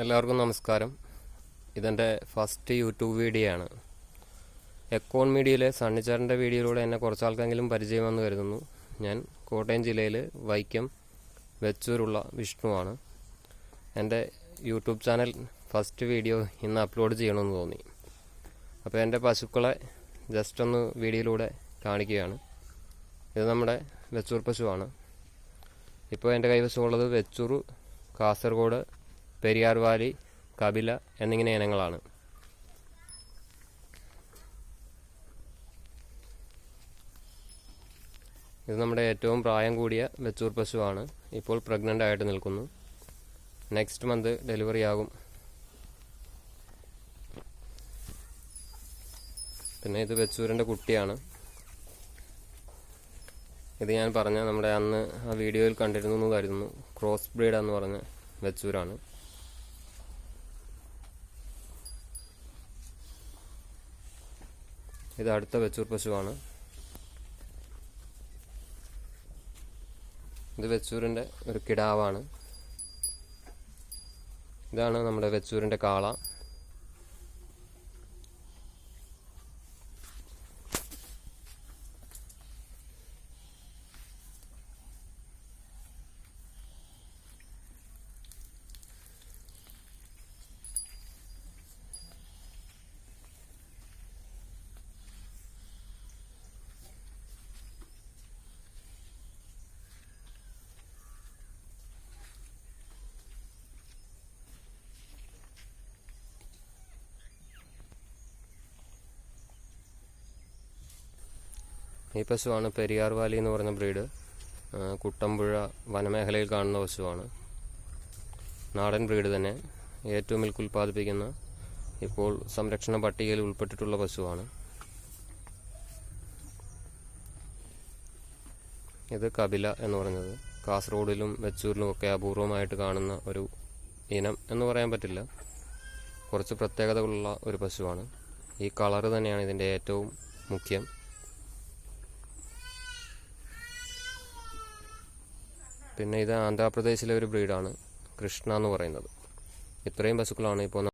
എല്ലാവർക്കും നമസ്കാരം. ഇതെൻ്റെ ഫസ്റ്റ് യൂട്യൂബ് വീഡിയോ ആണ്. എക്കോൺ മീഡിയയിലെ സണ്ണിച്ചാറിൻ്റെ വീഡിയോയിലൂടെ എന്നെ കുറച്ചാൾക്കെങ്കിലും പരിചയമെന്ന് കരുതുന്നു. ഞാൻ കോട്ടയം ജില്ലയിൽ വൈക്കം വെച്ചൂരുള്ള വിഷ്ണുവാണ്. എൻ്റെ യൂട്യൂബ് ചാനൽ ഫസ്റ്റ് വീഡിയോ ഇന്ന് അപ്ലോഡ് ചെയ്യണമെന്ന് തോന്നി. അപ്പോൾ എൻ്റെ പശുക്കളെ ജസ്റ്റ് ഒന്ന് വീഡിയോയിലൂടെ കാണിക്കുകയാണ്. ഇത് നമ്മുടെ വെച്ചൂർ പശുവാണ്. ഇപ്പോൾ എൻ്റെ കൈവശമുള്ളത് വെച്ചൂർ, കാസർഗോഡ്, പെരിയാർ വാലി, കപില എന്നിങ്ങനെ ഇനങ്ങളാണ്. ഇത് നമ്മുടെ ഏറ്റവും പ്രായം കൂടിയ വെച്ചൂർ പശുവാണ്. ഇപ്പോൾ പ്രഗ്നൻ്റ് ആയിട്ട് നിൽക്കുന്നു. നെക്സ്റ്റ് മന്ത് ഡെലിവറി ആകും. പിന്നെ ഇത് വെച്ചൂരിൻ്റെ കുട്ടിയാണ്. ഇത് ഞാൻ പറഞ്ഞ നമ്മുടെ അന്ന് ആ വീഡിയോയിൽ കണ്ടിരുന്നു എന്ന് കരുതുന്നു. ക്രോസ് ബ്രീഡ് എന്ന് പറഞ്ഞ വെച്ചൂരാണ്. ഇത് അടുത്ത വെച്ചൂർ പശുവാണ്. ഇത് വെച്ചൂരിൻ്റെ ഒരു കിടാവാണ്. ഇതാണ് നമ്മുടെ വെച്ചൂരിൻ്റെ കാള. ഈ പശുവാണ് പെരിയാർ വാലി എന്ന് പറഞ്ഞ ബ്രീഡ്. കുട്ടമ്പുഴ വനമേഖലയിൽ കാണുന്ന പശുവാണ്. നാടൻ ബ്രീഡ് തന്നെ. ഏറ്റവും മിൽക്ക് ഉൽപ്പാദിപ്പിക്കുന്ന, ഇപ്പോൾ സംരക്ഷണ പട്ടികയിൽ ഉൾപ്പെട്ടിട്ടുള്ള പശുവാണ്. ഇത് കപില എന്ന് പറഞ്ഞത് കാസർഗോഡിലും വെച്ചൂരിലും ഒക്കെ അപൂർവമായിട്ട് കാണുന്ന ഒരു ഇനം എന്ന് പറയാൻ പറ്റില്ല. കുറച്ച് പ്രത്യേകതകളുള്ള ഒരു പശുവാണ്. ഈ കളറ് തന്നെയാണ് ഇതിൻ്റെ ഏറ്റവും മുഖ്യം. പിന്നെ ഇത് ആന്ധ്രാപ്രദേശിലെ ഒരു ബ്രീഡാണ്, കൃഷ്ണ എന്ന് പറയുന്നത്. ഇത്രയും പശുക്കളാണ് ഇപ്പോൾ